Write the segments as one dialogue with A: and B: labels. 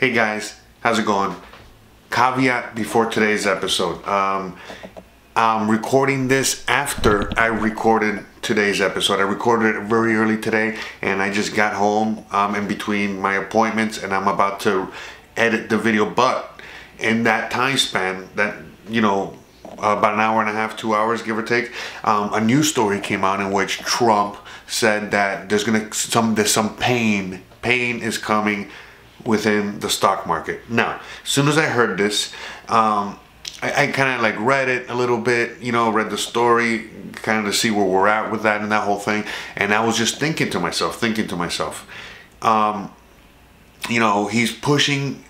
A: Hey guys, how's it going? Caveat before today's episode. I'm recording this after I recorded today's episode. I recorded it very early today and I just got home in between my appointments and I'm about to edit the video. But in that time span, that, about an hour and a half, 2 hours, give or take, a news story came out in which Trump said that there's some pain is coming within the stock market. Now, as soon as I heard this, I kind of like read it a little bit, read the story, kind of to see where we're at with that and that whole thing. And I was just thinking to myself, he's pushing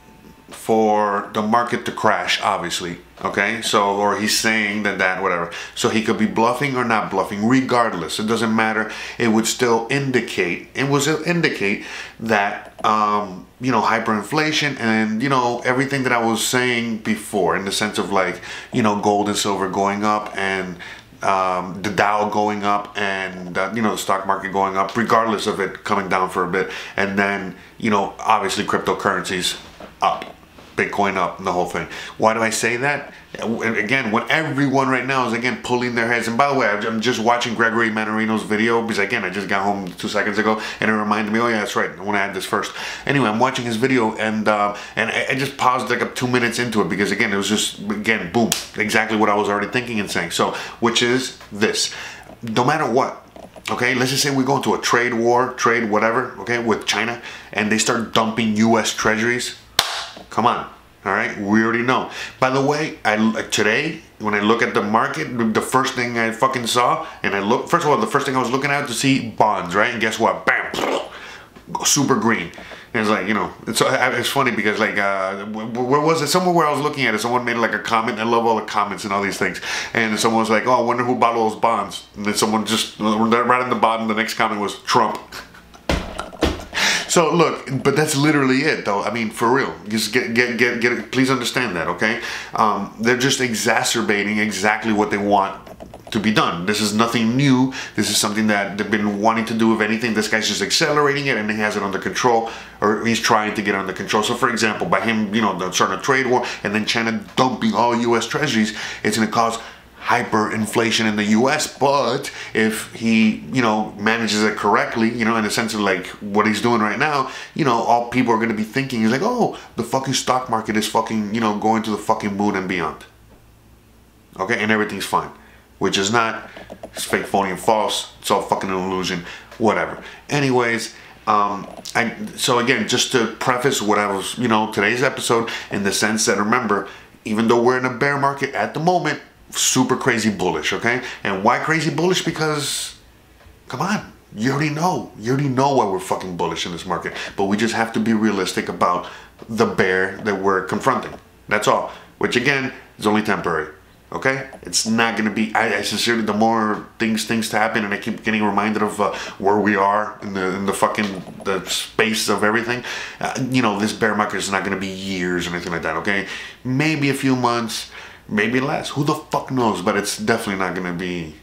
A: for the market to crash, obviously. Okay, so, or he's saying that whatever. So he could be bluffing or not bluffing, regardless. It doesn't matter. It would still indicate, that, hyperinflation and, everything that I was saying before in the sense of like, gold and silver going up and the Dow going up and, the stock market going up, regardless of it coming down for a bit. And then, obviously cryptocurrencies up. Bitcoin up and the whole thing. Why do I say that? Again, when everyone right now is again pulling their heads, and by the way, I'm just watching Gregory Manarino's video because again, I just got home 2 seconds ago and it reminded me, oh yeah, that's right, I want to add this first. Anyway, I'm watching his video and I just paused like 2 minutes into it because again, it was just, again, boom, exactly what I was already thinking and saying. So, which is this, no matter what, okay, let's just say we go into a trade war, whatever, okay, with China, and they start dumping US treasuries. Come on, all right, we already know. By the way, today, when I look at the market, the first thing I fucking saw, and first of all, the first thing I was looking at to see bonds, right? And guess what? Bam, super green. And it's like, it's funny because like, where was it? Somewhere where I was looking at it, someone made like a comment. I love all the comments and all these things. And someone was like, oh, I wonder who bought all those bonds. And then someone just, right on the bottom, the next comment was Trump. So look, but that's literally it though. I mean, for real, just get it. Please understand that, okay? They're just exacerbating exactly what they want to be done. This is nothing new. This is something that they've been wanting to do. If anything, this guy's just accelerating it and he has it under control, or he's trying to get it under control. So for example, by him, starting a trade war and then China dumping all US treasuries, it's gonna cause hyperinflation in the US, but if he, manages it correctly, in the sense of like what he's doing right now, all people are going to be thinking is like, oh, the fucking stock market is fucking, going to the fucking moon and beyond. Okay, and everything's fine, which is not. It's fake, phony, and false. It's all fucking an illusion, whatever. Anyways, so again, just to preface what I was, today's episode in the sense that, remember, even though we're in a bear market at the moment, super crazy bullish, okay? And why crazy bullish? Because, come on, you already know why we're fucking bullish in this market. But we just have to be realistic about the bear that we're confronting. That's all. Which again, is only temporary, okay? It's not gonna be, I sincerely, the more things to happen, and I keep getting reminded of where we are in the space of everything, this bear market is not gonna be years or anything like that, okay? Maybe a few months, maybe less. Who the fuck knows? But it's definitely not going to be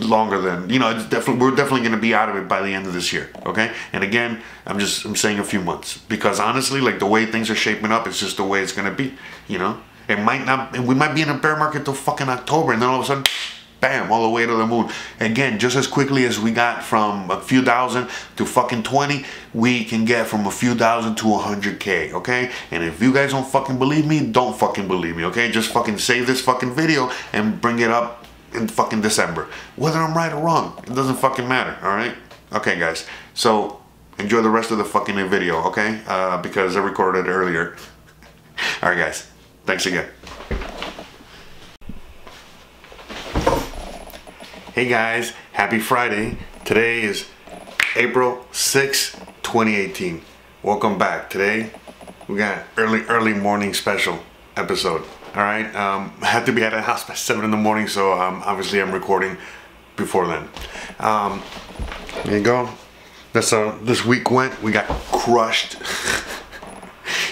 A: longer than, we're definitely going to be out of it by the end of this year, okay? And again, I'm saying a few months because honestly, like the way things are shaping up, it's just the way it's going to be, It might not, we might be in a bear market till fucking October and then all of a sudden, bam, all the way to the moon. Again, just as quickly as we got from a few thousand to fucking 20, we can get from a few thousand to 100K, okay? And if you guys don't fucking believe me, don't fucking believe me, okay? Just fucking save this fucking video and bring it up in fucking December. Whether I'm right or wrong, it doesn't fucking matter, all right? Okay, guys, so enjoy the rest of the fucking video, okay? Because I recorded it earlier. All right, guys, thanks again. Hey guys, happy Friday. Today is April 6, 2018. Welcome back. Today we got early morning special episode. All right, I had to be at the house by 7 in the morning, so obviously I'm recording before then. There you go. That's how this week went. We got crushed.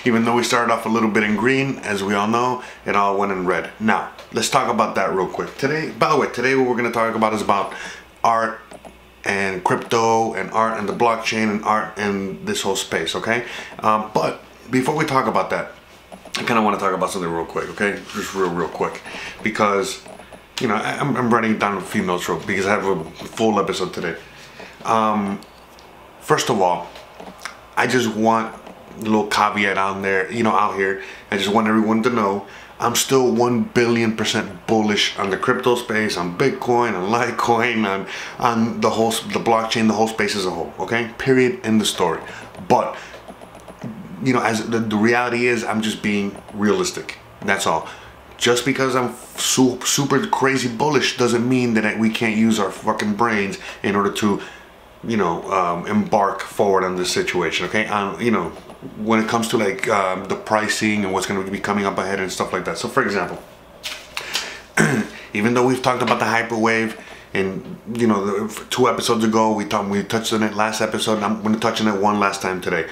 A: Even though we started off a little bit in green, as we all know, it all went in red. Now, let's talk about that real quick. Today, by the way, today what we're going to talk about is about art and crypto and art and the blockchain and art and this whole space, okay? But before we talk about that, I kind of want to talk about something real quick, okay? Just real quick, because you know I'm writing down a few notes because I have a full episode today. First of all, I just want a little caveat out there, you know, out here. I just want everyone to know I'm still 1,000,000,000% bullish on the crypto space, on Bitcoin, on Litecoin, on the blockchain, the whole space as a whole. Okay, period. End the story. But you know, as the reality is, I'm just being realistic. That's all. Just because I'm super crazy bullish doesn't mean that we can't use our fucking brains in order to, you know, embark forward on this situation. Okay, you know, when it comes to like the pricing and what's going to be coming up ahead and stuff like that. So, for example, even though we've talked about the hyperwave, and you know, 2 episodes ago we touched on it last episode, and I'm going to touch on it one last time today.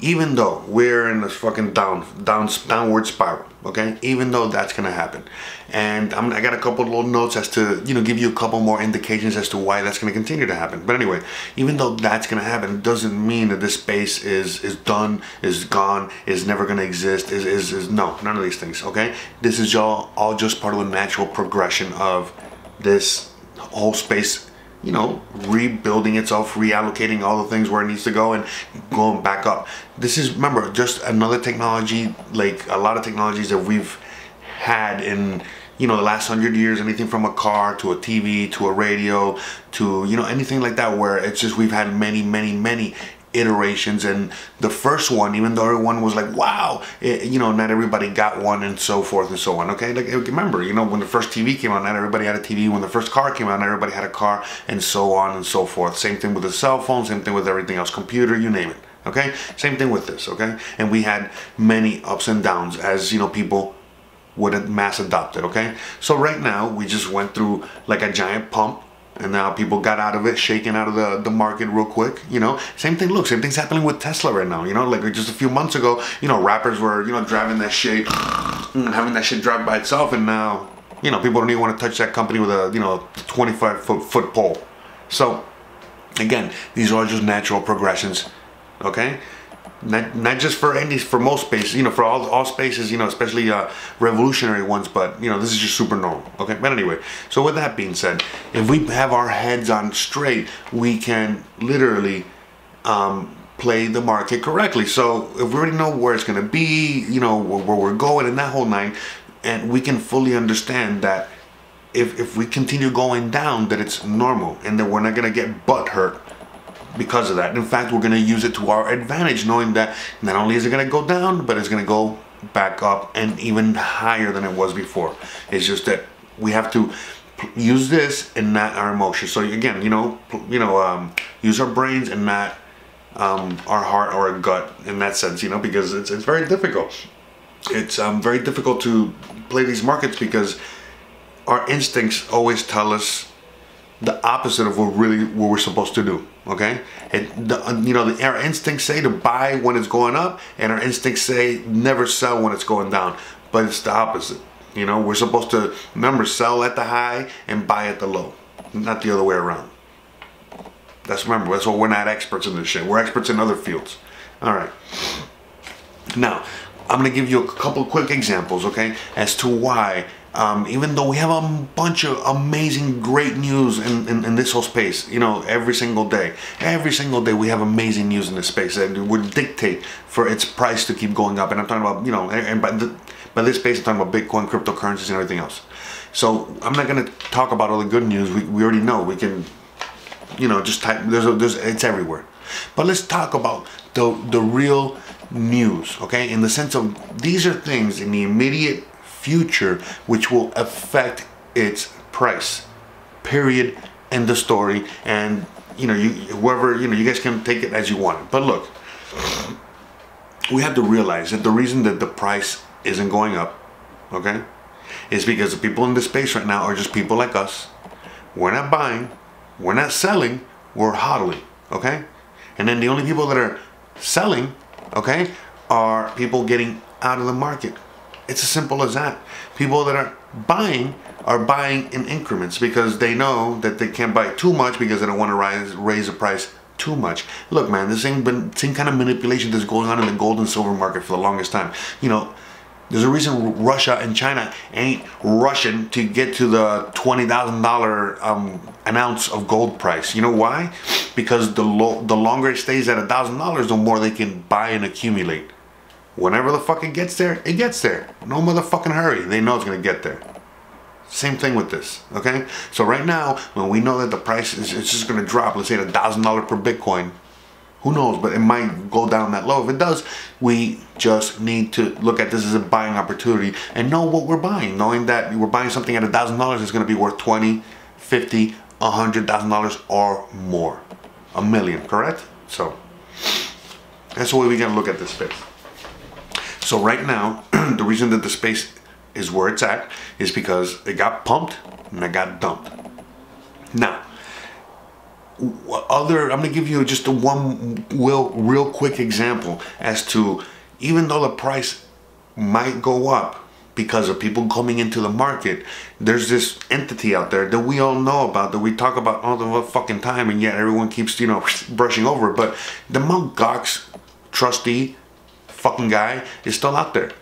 A: Even though we're in this fucking downward spiral, okay? Even though that's gonna happen, and I got a couple little notes as to, you know, give you a couple more indications as to why that's gonna continue to happen. But anyway, even though that's gonna happen, it doesn't mean that this space is done, is gone, is never gonna exist. No, none of these things. Okay, this is all just part of the natural progression of this whole space. You know, rebuilding itself, reallocating all the things where it needs to go and going back up. This is, remember, just another technology, like a lot of technologies that we've had in, you know, the last 100 years, anything from a car to a TV to a radio to, you know, anything like that, where it's just we've had many iterations. And the first one, even though everyone was like, wow, you know, not everybody got one, and so forth and so on. Okay, like remember, you know, when the first TV came out, not everybody had a TV. When the first car came out, not everybody had a car, and so on and so forth. Same thing with the cell phone, same thing with everything else, computer, you name it. Okay, same thing with this. Okay, and we had many ups and downs as, you know, people would have mass adopted. Okay, so right now we just went through like a giant pump. And now people got out of it, shaken out of the market real quick, you know. Same thing, look, same thing's happening with Tesla right now, you know. Like just a few months ago, you know, rappers were, you know, driving that shit, having that shit drive by itself, and now, you know, people don't even want to touch that company with a, you know, 25-foot pole. So, again, these are just natural progressions, okay? Not just for most spaces, you know, for all spaces, you know, especially revolutionary ones, but you know, this is just super normal. Okay, but anyway, so with that being said, if we have our heads on straight, we can literally play the market correctly. So if we already know where it's going to be, you know, where we're going and that whole nine, and we can fully understand that if we continue going down, that it's normal and that we're not going to get butt hurt because of that. In fact, we're going to use it to our advantage, knowing that not only is it going to go down, but it's going to go back up and even higher than it was before. It's just that we have to use this and not our emotions. So again, use our brains and not our heart or our gut in that sense, you know, because it's very difficult. It's very difficult to play these markets because our instincts always tell us the opposite of what we're supposed to do. Okay, our instincts say to buy when it's going up, and our instincts say never sell when it's going down. But it's the opposite. You know, we're supposed to, remember, sell at the high and buy at the low, not the other way around. That's why we're not experts in this shit. We're experts in other fields. All right. Now, I'm gonna give you a couple of quick examples, okay, as to why. Even though we have a bunch of amazing, great news in this whole space, you know, every single day we have amazing news in this space that would dictate for its price to keep going up. And I'm talking about, you know, and by this space, I'm talking about Bitcoin, cryptocurrencies, and everything else. So I'm not going to talk about all the good news. We already know. We can, you know, just type. It's everywhere. But let's talk about the real news, okay? In the sense of these are things in the immediate future which will affect its price, period, end of story. And you know, you guys can take it as you want it. But look, we have to realize that the reason that the price isn't going up, okay, is because the people in this space right now are just people like us. We're not buying, we're not selling, we're hodling, okay? And then the only people that are selling, okay, are people getting out of the market. It's as simple as that. People that are buying in increments because they know that they can't buy too much because they don't want to raise the price Too much. Look, man, the same kind of manipulation that's going on in the gold and silver market for the longest time. You know, there's a reason Russia and China ain't rushing to get to the $20,000 an ounce of gold price. You know why? Because the longer it stays at $1,000, the more they can buy and accumulate. Whenever the fuck it gets there, it gets there. No motherfucking hurry. They know it's gonna get there. Same thing with this, okay? So right now, when we know that the price is just gonna drop, let's say at $1,000 per Bitcoin, who knows, but it might go down that low. If it does, we just need to look at this as a buying opportunity and know what we're buying, knowing that we're buying something at $1,000 is gonna be worth $20, $50, $100,000 or more. $1 million, correct? So that's the way we gotta look at this space. So right now, the reason that the space is where it's at is because it got pumped and it got dumped. Now, I'm gonna give you just one real quick example as to, even though the price might go up because of people coming into the market, there's this entity out there that we all know about, that we talk about all the fucking time, and yet everyone keeps, you know, brushing over. But the Mt. Gox trustee fucking guy is still out there.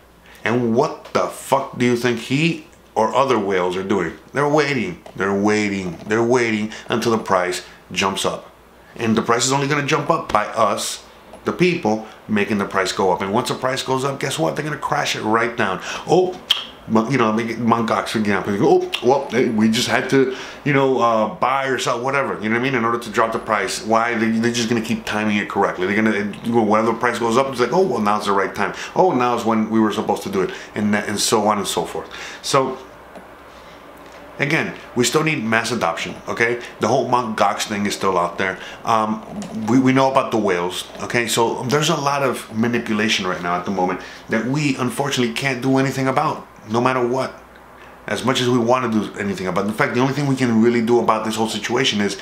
A: And what the fuck do you think he or other whales are doing? They're waiting. They're waiting. They're waiting until the price jumps up. And the price is only going to jump up by us, the people, making the price go up. And once the price goes up, guess what? They're going to crash it right down. Oh, you know, Mt. Gox, for example. Oh, well, we just had to, you know, buy or sell, whatever. You know what I mean? In order to drop the price. Why? They're just going to keep timing it correctly. They're going to, whenever the price goes up, it's like, oh, well, now's the right time. Oh, now's when we were supposed to do it. And so on and so forth. So, again, we still need mass adoption, okay? The whole Mt. Gox thing is still out there. We know about the whales, okay? So there's a lot of manipulation right now at the moment that we unfortunately can't do anything about, no matter what. As much as we want to do anything about it. In fact, the only thing we can really do about this whole situation is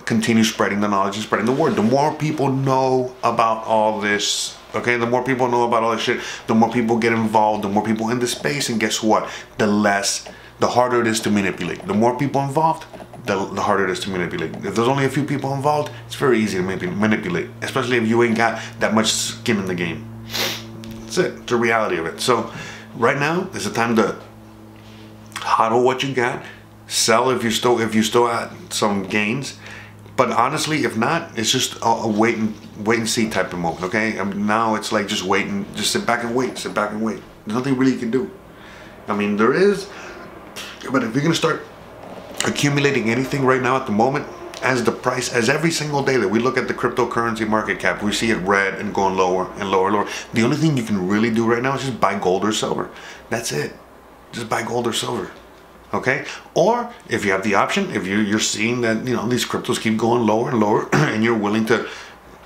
A: continue spreading the knowledge and spreading the word. The more people know about all this, okay, the more people know about all this shit, the more people get involved, the more people in the space, and guess what? The harder it is to manipulate. The more people involved, the harder it is to manipulate. If there's only a few people involved, it's very easy to manipulate, especially if you ain't got that much skin in the game. That's it. It's the reality of it. So right now is the time to hodl what you got, sell if you still at some gains. But honestly, if not, it's just a wait and see type of moment. Okay, now it's like just waiting, just sit back and wait, sit back and wait. There's nothing really you can do. I mean, there is. But if you're gonna start accumulating anything right now at the moment, as every single day that we look at the cryptocurrency market cap, we see it red and going lower and lower and lower. The only thing you can really do right now is just buy gold or silver. That's it. Just buy gold or silver. Okay? Or if you have the option, if you're seeing that, you know, these cryptos keep going lower and lower and you're willing to,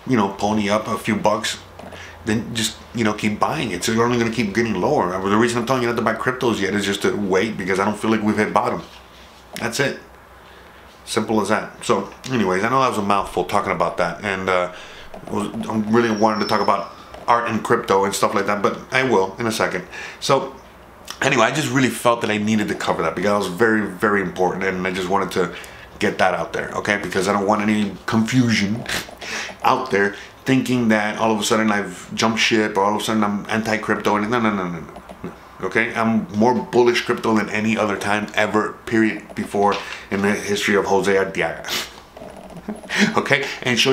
A: you know, pony up a few bucks, then just, you know, keep buying it. So you're only going to keep getting lower. The reason I'm telling you not to buy cryptos yet is just to wait, because I don't feel like we've hit bottom. That's it. Simple as that. So anyways, I know that was a mouthful talking about that, and I'm really wanting to talk about art and crypto and stuff like that, but I will in a second. So anyway, I just really felt that I needed to cover that because it was very, very important, and I just wanted to get that out there, okay? Because I don't want any confusion out there thinking that all of a sudden I've jumped ship, or all of a sudden I'm anti-crypto. No. Okay, I'm more bullish crypto than any other time ever, period, before in the history of Jose Arteaga. Okay, and so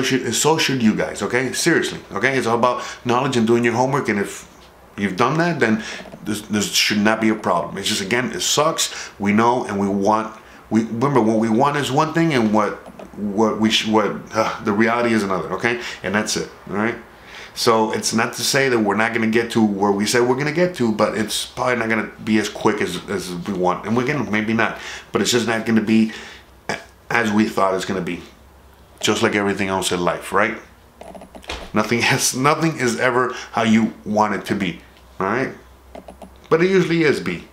A: should you guys. Okay, seriously. Okay, it's all about knowledge and doing your homework, and if you've done that, then there should not be a problem. It's just, again, it sucks. We know, and we want. Remember, what we want is one thing, and what the reality is another. Okay, and that's it. All right. So it's not to say that we're not going to get to where we said we're going to get to, but it's probably not going to be as quick as we want. And again, maybe not, but it's just not going to be as we thought it's going to be. Just like everything else in life, right? Nothing is ever how you want it to be. All right, but it usually is be.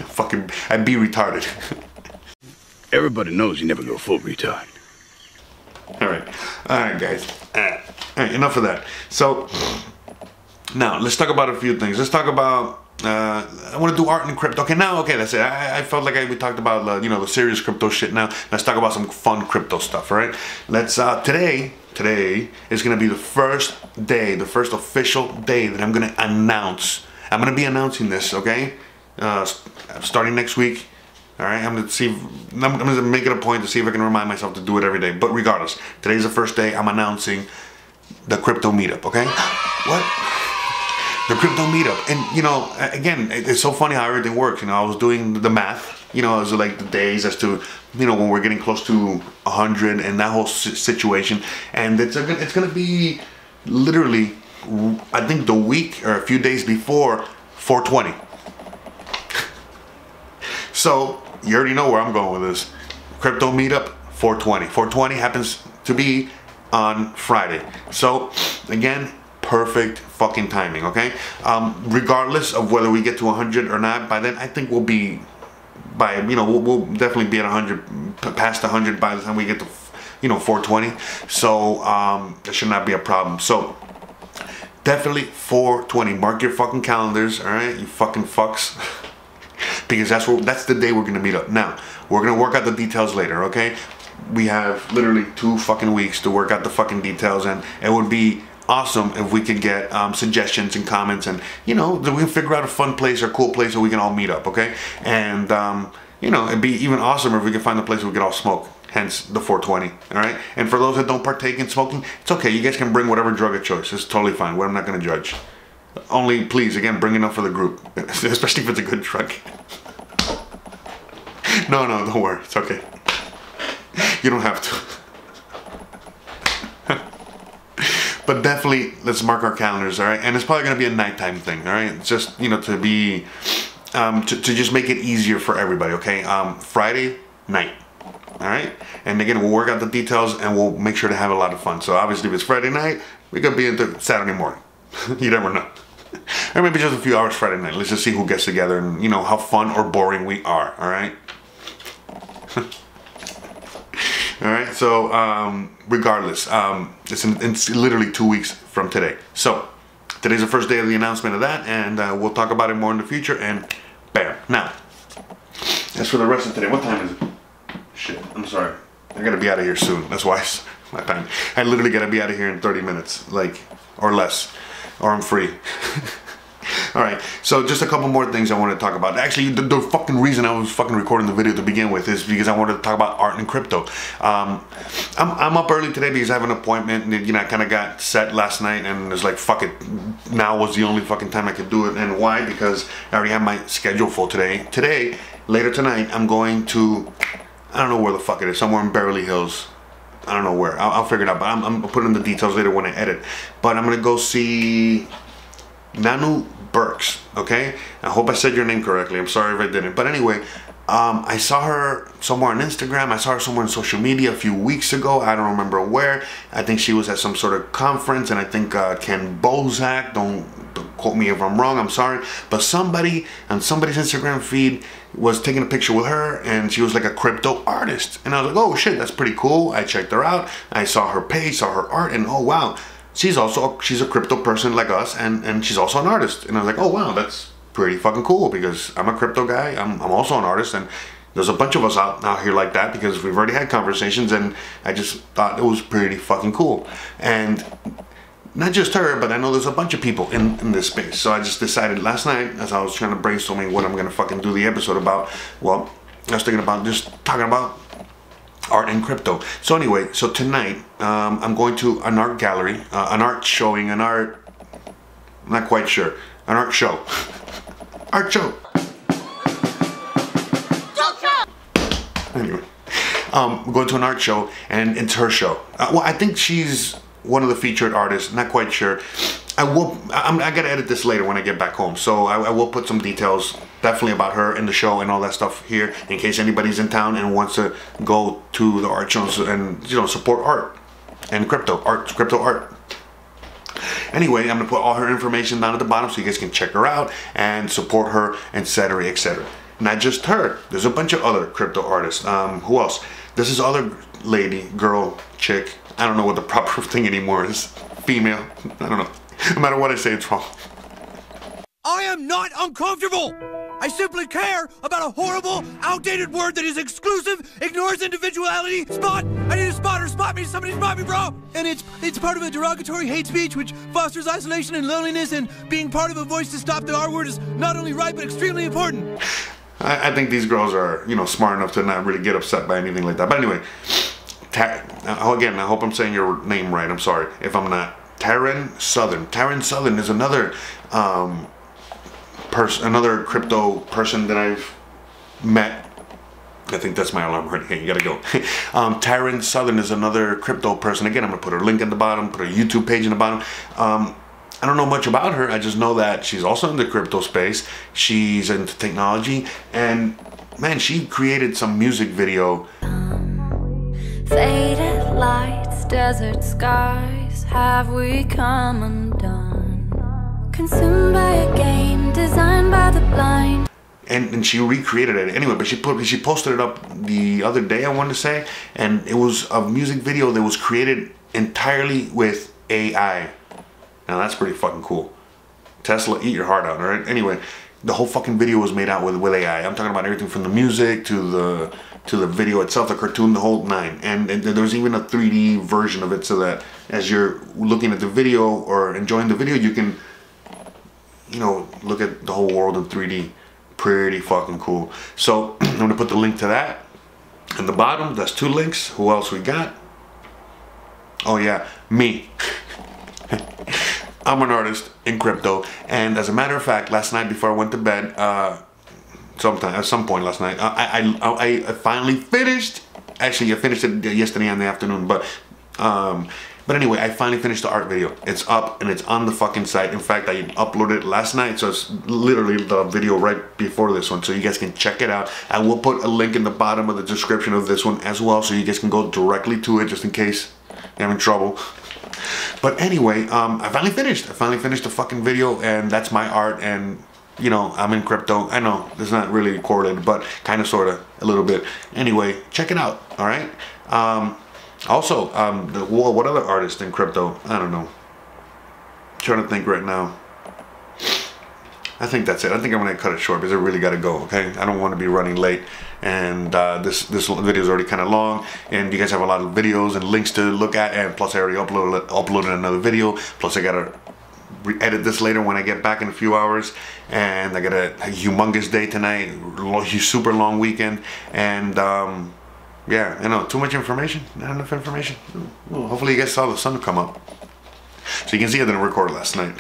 A: Fucking, I'd be retarded.
B: Everybody knows you never go full retard.
A: All right, guys. All right, enough of that. So now let's talk about a few things. Let's talk about I want to do art and crypto. Okay, now, okay, that's it. I felt like we talked about, you know, the serious crypto shit. Now, let's talk about some fun crypto stuff, all right? Let's, today is going to be the first day, the first official day that I'm going to announce. I'm going to be announcing this, okay? Starting next week. All right, I'm going to make it a point to see if I can remind myself to do it every day. But regardless, today's the first day I'm announcing the crypto meetup, okay? What? The crypto meetup. And, you know, again, it's so funny how everything works. You know, I was doing the math, you know, it was like the days as to, you know, when we're getting close to 100 and that whole situation. And it's going to be literally, I think the week or a few days before 420. So, you already know where I'm going with this. Crypto meetup, 420. 420 happens to be on Friday. So, again, perfect fucking timing, okay? Regardless of whether we get to 100 or not, by then, I think we'll be, you know, we'll definitely be at 100, past 100 by the time we get to, you know, 420. So, that should not be a problem. So, definitely 420. Mark your fucking calendars, all right? You fucking fucks. Because that's the day we're gonna meet up. Now, we're gonna work out the details later, okay? We have literally 2 fucking weeks to work out the fucking details, and it would be awesome if we could get suggestions and comments, and, you know, that we can figure out a fun place or cool place where we can all meet up, okay? And, you know, it'd be even awesome if we could find a place where we could all smoke, hence the 420, all right? And for those that don't partake in smoking, it's okay. You guys can bring whatever drug of choice. It's totally fine. I'm not gonna judge. Only, please, again, bring enough for the group, especially if it's a good drug. No, don't worry. It's okay. You don't have to. But definitely, let's mark our calendars, all right? And it's probably going to be a nighttime thing, all right? Just, you know, to be, to just make it easier for everybody, okay? Friday night, all right? And again, we'll work out the details and we'll make sure to have a lot of fun. So obviously, if it's Friday night, we could be into Saturday morning. You never know. Or maybe just a few hours Friday night. Let's just see who gets together and, you know, how fun or boring we are, all right? Alright, so regardless, it's literally 2 weeks from today. So, today's the first day of the announcement of that, and we'll talk about it more in the future, and bam. Now, as for the rest of today, what time is it? Shit, I'm sorry. I gotta be out of here soon. That's why it's my time. I literally gotta be out of here in 30 minutes, like, or less, or I'm free. Alright, so just a couple more things I want to talk about. Actually, the fucking reason I was fucking recording the video to begin with is because I wanted to talk about art and crypto. I'm up early today because I have an appointment, and, you know, I kind of got set last night, and it's like, fuck it, now was the only fucking time I could do it. And why? Because I already have my schedule full today. Today, later tonight, I'm going to, I don't know where the fuck it is, somewhere in Beverly Hills. I don't know where. I'll figure it out, but I'm putting the details later when I edit. But I'm going to go see Nanu Burks, okay? I hope I said your name correctly. I'm sorry if I didn't. But anyway, I saw her somewhere on Instagram. I saw her somewhere on social media a few weeks ago. I don't remember where. I think she was at some sort of conference, and I think Ken Bozak, don't quote me if I'm wrong, I'm sorry. But somebody on somebody's Instagram feed was taking a picture with her, and she was like a crypto artist. And I was like, oh shit, that's pretty cool. I checked her out. I saw her page, saw her art, and oh wow. She's a crypto person like us, and she's also an artist. And I was like, oh wow, that's pretty fucking cool, because I'm a crypto guy, I'm also an artist, and there's a bunch of us out here like that, because we've already had conversations, and I just thought it was pretty fucking cool. And not just her, but I know there's a bunch of people in this space. So I just decided last night, as I was trying to brainstorming what I'm gonna fucking do the episode about, well, I was thinking about just talking about art and crypto. So anyway, so tonight I'm going to an art gallery, an art showing, I'm not quite sure, an art show. Art show. Anyway, we're going to an art show, and it's her show. Well, I think she's one of the featured artists, not quite sure. I gotta edit this later when I get back home, so I will put some details definitely about her in the show and all that stuff here, in case anybody's in town and wants to go to the art shows and, you know, support art and crypto art. Anyway, I'm gonna put all her information down at the bottom so you guys can check her out and support her, etc., etc. Not just her, there's a bunch of other crypto artists. Who else? There's this other lady, girl, chick, I don't know what the proper thing anymore is, female, I don't know. No matter what I say, it's wrong.
C: I am not uncomfortable. I simply care about a horrible, outdated word that is exclusive, ignores individuality. Spot! I need a spotter. Spot me. Somebody spot me, bro. And it's part of a derogatory hate speech which fosters isolation and loneliness, and being part of a voice to stop the R word is not only right but extremely important.
A: I think these girls are, you know, smart enough to not really get upset by anything like that. But anyway, again, I hope I'm saying your name right. I'm sorry if I'm not. Taryn Southern. Taryn Southern is another another crypto person that I've met. I think that's my alarm right here. You gotta go. Taryn Southern is another crypto person. Again, I'm gonna put her link in the bottom, put her YouTube page in the bottom. I don't know much about her. I just know that she's also in the crypto space. She's into technology, and man, she created some music video.
D: Faded lights, desert skies, have we come undone? Consumed by a game designed by the blind.
A: And she recreated it anyway, but she posted it up the other day, I want to say, and it was a music video that was created entirely with AI. Now that's pretty fucking cool. Tesla, eat your heart out, alright? Anyway, the whole fucking video was made out with AI. I'm talking about everything from the music to the video itself, the cartoon, the whole nine. And there's even a 3D version of it, so that as you're looking at the video or enjoying the video, you can, you know, look at the whole world in 3D. Pretty fucking cool. So I'm gonna put the link to that in the bottom. That's 2 links. Who else we got? Oh yeah, me. I'm an artist in crypto, and as a matter of fact, last night before I went to bed, at some point last night, I finally finished. Actually, I finished it yesterday in the afternoon, but anyway, I finally finished the art video. It's up and it's on the fucking site. In fact, I uploaded it last night, so it's literally the video right before this one, so you guys can check it out. I will put a link in the bottom of the description of this one as well, so you guys can go directly to it just in case you're having trouble. But anyway, I finally finished the fucking video, and that's my art. And you know, I'm in crypto. I know it's not really correlated, but kind of, sort of, a little bit. Anyway, check it out. All right. Also, what other artist in crypto? I don't know. I'm trying to think right now. I think that's it. I think I'm gonna cut it short because I really gotta go. Okay, I don't want to be running late, and this video is already kind of long, and you guys have a lot of videos and links to look at, and plus I already uploaded another video. Plus I gotta edit this later when I get back in a few hours, and I got a humongous day tonight, super long weekend, and yeah, I know, too much information, not enough information. Well, hopefully you guys saw the sun come up, so you can see I didn't record last night.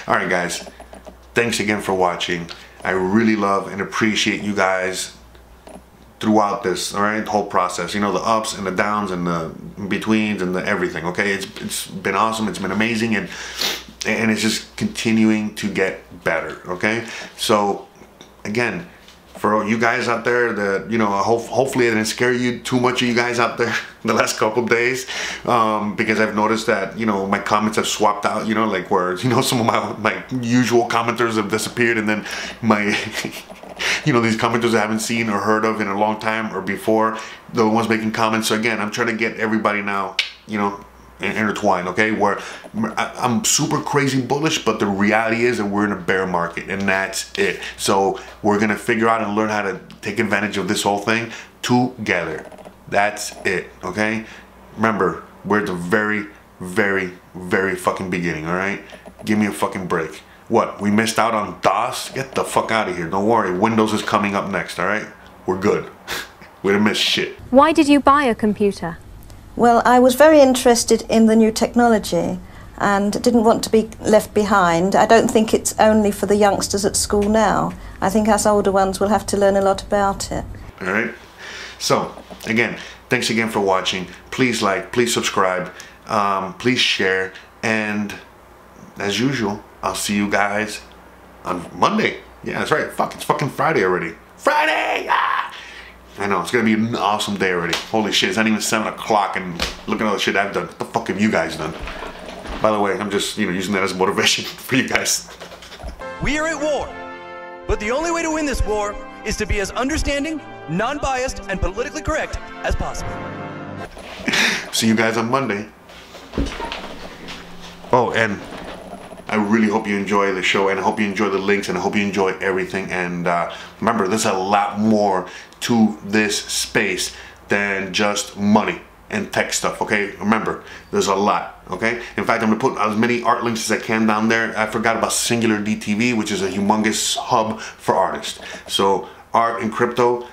A: All right, guys. Thanks again for watching. I really love and appreciate you guys throughout this, all right, the whole process. You know, the ups and the downs and the in-betweens and the everything, okay? It's been awesome. It's been amazing, and it's just continuing to get better, okay? So, again, for you guys out there that, you know, hopefully I didn't scare you too much of you guys out there the last couple of days, because I've noticed that, you know, my comments have swapped out, you know, like where, you know, some of my usual commenters have disappeared, and then my you know, these commenters I haven't seen or heard of in a long time or before, the ones making comments. So again, I'm trying to get everybody now, you know, intertwined, okay? Where I'm super crazy bullish, but the reality is that we're in a bear market, and that's it. So we're gonna figure out and learn how to take advantage of this whole thing together. That's it, okay? Remember, we're at the very, very, very fucking beginning, all right? Give me a fucking break. What, we missed out on DOS? Get the fuck out of here. Don't worry, Windows is coming up next, all right? We're good. We didn't miss shit.
E: Why did you buy a computer?
F: Well, I was very interested in the new technology and didn't want to be left behind. I don't think it's only for the youngsters at school now. I think us older ones will have to learn a lot about it.
A: All right. So, again, thanks again for watching. Please like, please subscribe, please share, and as usual, I'll see you guys on Monday. Yeah, that's right. Fuck, it's fucking Friday already. Friday! Ah! I know, it's gonna be an awesome day already. Holy shit, it's not even 7 o'clock, and look at all the shit I've done. What the fuck have you guys done? By the way, I'm just, you know, using that as motivation for you guys.
C: We are at war, but the only way to win this war is to be as understanding, non-biased, and politically correct as possible.
A: See you guys on Monday. Oh, and I really hope you enjoy the show, and I hope you enjoy the links, and I hope you enjoy everything. And remember, there's a lot more to this space than just money and tech stuff, okay? Remember, there's a lot, okay? In fact, I'm gonna put as many art links as I can down there. I forgot about Singular DTV, which is a humongous hub for artists. So art and crypto, all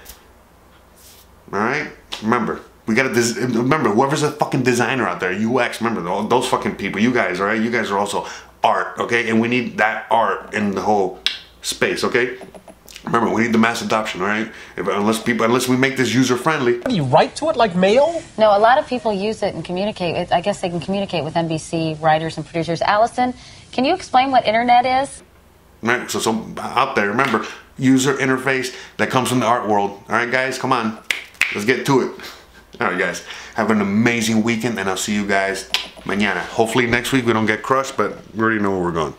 A: right? Remember, we gotta remember, whoever's a fucking designer out there, UX, remember those fucking people, you guys, all right? You guys are also art, okay? And we need that art in the whole space, okay? Remember, we need the mass adoption, all right? Unless we make this user friendly.
G: Do you write to it like mail?
H: No, a lot of people use it and communicate. I guess they can communicate with NBC writers and producers. Allison, can you explain what internet is?
A: Right, so out there, remember, user interface that comes from the art world. All right, guys, come on, let's get to it. All right, guys, have an amazing weekend, and I'll see you guys mañana. Hopefully next week we don't get crushed, but we already know where we're going.